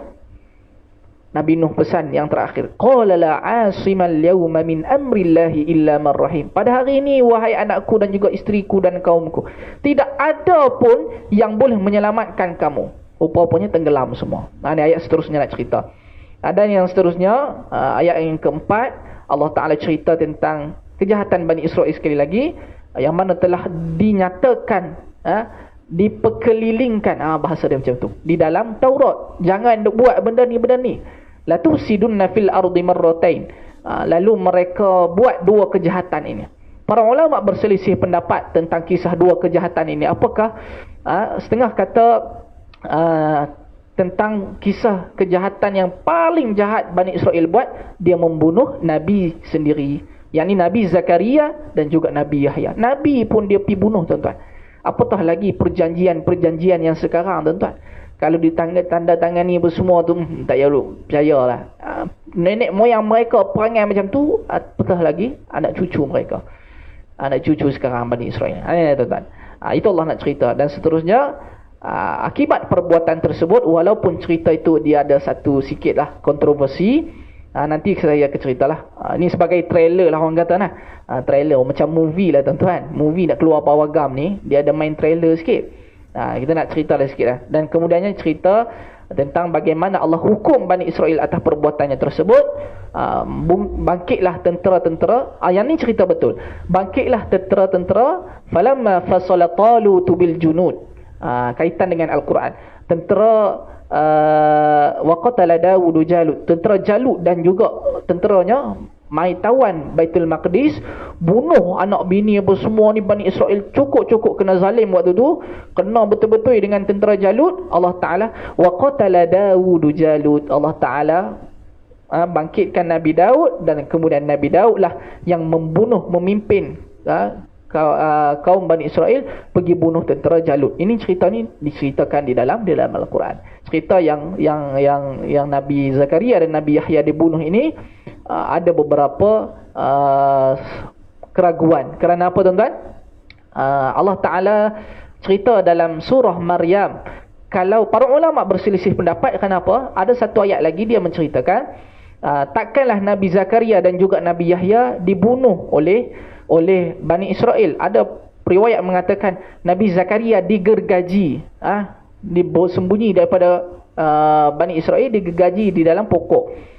Nabi Nuh pesan yang terakhir, qala la 'asimal yawma min amrillahi illa man rahim. Pada hari ini wahai anakku dan juga isteriku dan kaumku, tidak ada pun yang boleh menyelamatkan kamu. Rupa-rupanya tenggelam semua. Ini ayat seterusnya nak cerita. Dan yang seterusnya, ayat yang keempat, Allah Ta'ala cerita tentang kejahatan Bani Israel sekali lagi, yang mana telah dinyatakan, diperkelilingkan, bahasa dia macam tu, di dalam Taurat. Jangan buat benda ni. La tusidunna fil ardi marratain. Lalu mereka buat dua kejahatan ini. Para ulama berselisih pendapat tentang kisah dua kejahatan ini. Apakah setengah kata tentang kisah kejahatan yang paling jahat Bani Israel buat, dia membunuh Nabi sendiri, yakni Nabi Zakaria dan juga Nabi Yahya. Nabi pun dia pergi bunuh tuan-tuan. Apatah lagi perjanjian yang sekarang tuan-tuan. Kalau ditanda tangani bersemua tu, tak payah percayalah. Nenek moyang mereka perangai macam tu, apatah lagi anak cucu mereka. Anak cucu sekarang Bani Israel. Tuan-tuan. Itu Allah nak cerita. Dan seterusnya, akibat perbuatan tersebut, walaupun cerita itu dia ada satu sikit lah kontroversi, nanti saya akan ceritalah. Ini sebagai trailer lah orang kata trailer macam movie lah tuan-tuan. Movie nak keluar pawagam ni, dia ada main trailer sikit. Kita nak cerita lah sikit lah. Dan kemudiannya cerita tentang bagaimana Allah hukum Bani Israel atas perbuatannya tersebut. Bangkitlah tentera-tentera. Yang ni cerita betul. Bangkitlah tentera-tentera. Falamma fasala Talut bil junud. Kaitan dengan Al-Quran. Tentera wa qatala Dawud Jalut. Tentera Jalut dan juga tenteranya mai tawan Baitul Maqdis, bunuh anak bini apa semua ni Bani Israel, cukup-cukup kena zalim waktu tu, kena betul-betul dengan tentera Jalut. Allah Ta'ala wa qatala Dawud Jalut, Allah Ta'ala bangkitkan Nabi Daud, dan kemudian Nabi Daud lah yang membunuh, memimpin kaum Bani Israel pergi bunuh tentera Jalut. Ini cerita ni diceritakan di dalam Al-Quran. Cerita yang Nabi Zakaria dan Nabi Yahya dibunuh ini ada beberapa keraguan. Kerana apa tuan-tuan? Allah Ta'ala cerita dalam surah Maryam, kalau para ulama berselisih pendapat, kenapa? Ada satu ayat lagi dia menceritakan takkanlah Nabi Zakaria dan juga Nabi Yahya dibunuh oleh Bani Israel. Ada riwayat mengatakan Nabi Zakaria digergaji, disembunyi daripada Bani Israel, digergaji di dalam pokok.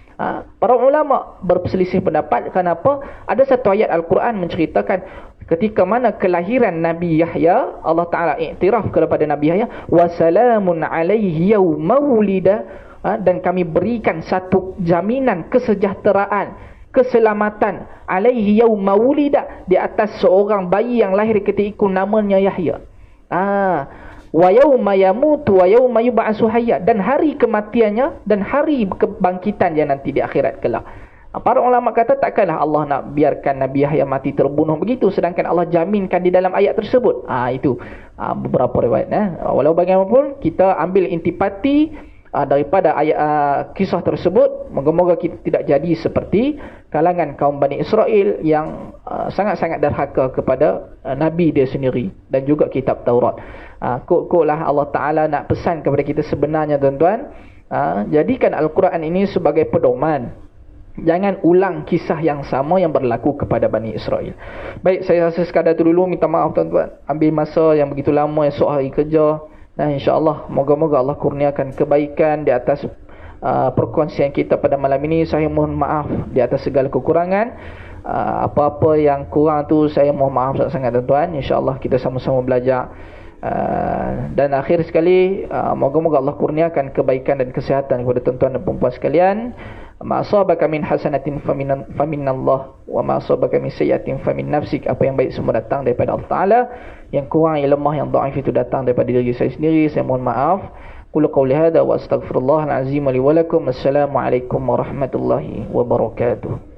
Para ulama berselisih pendapat. Kenapa? Ada satu ayat Al-Quran menceritakan ketika mana kelahiran Nabi Yahya, Allah Ta'ala iktiraf kepada Nabi Yahya, wa salamun alaihi yawma wulida, dan kami berikan satu jaminan kesejahteraan, keselamatan, alaihi yawma wulida, di atas seorang bayi yang lahir ketika namanya Yahya. Wa yawma yamutu wa yawma yub'atsu hayya, dan hari kematiannya dan hari kebangkitan dia nanti di akhirat kelak. Para ulama kata takkanlah Allah nak biarkan Nabi Yahya mati terbunuh begitu, sedangkan Allah jaminkan di dalam ayat tersebut. Itu beberapa riwayat. Walau bagaimanapun kita ambil intipati daripada ayat kisah tersebut, moga-moga kita tidak jadi seperti kalangan kaum Bani Israel yang sangat-sangat derhaka kepada Nabi dia sendiri dan juga kitab Taurat. Kok-koklah Allah Ta'ala nak pesan kepada kita sebenarnya tuan-tuan, jadikan Al-Quran ini sebagai pedoman. Jangan ulang kisah yang sama yang berlaku kepada Bani Israel. Baik, saya rasa sekadar itu dulu. Minta maaf tuan-tuan, ambil masa yang begitu lama, esok hari kerja. InsyaAllah moga-moga Allah kurniakan kebaikan di atas perkongsian kita pada malam ini. Saya mohon maaf di atas segala kekurangan. Apa-apa yang kurang tu saya mohon maaf sangat-sangat tuan-tuan. InsyaAllah kita sama-sama belajar. Dan akhir sekali, moga-moga Allah kurniakan kebaikan dan kesihatan kepada tuan-tuan dan perempuan sekalian. Ma asabaka min hasanatin faminallah wa ma asabaka min sayyi'atin famin nafsik. Apa yang baik semua datang daripada Allah Ta'ala, yang kurang, yang lemah, yang dhaif itu datang daripada diri saya sendiri. Saya mohon maaf. Qul qouli hadza wa astaghfirullahal azim li wa lakum. Assalamualaikum warahmatullahi wabarakatuh.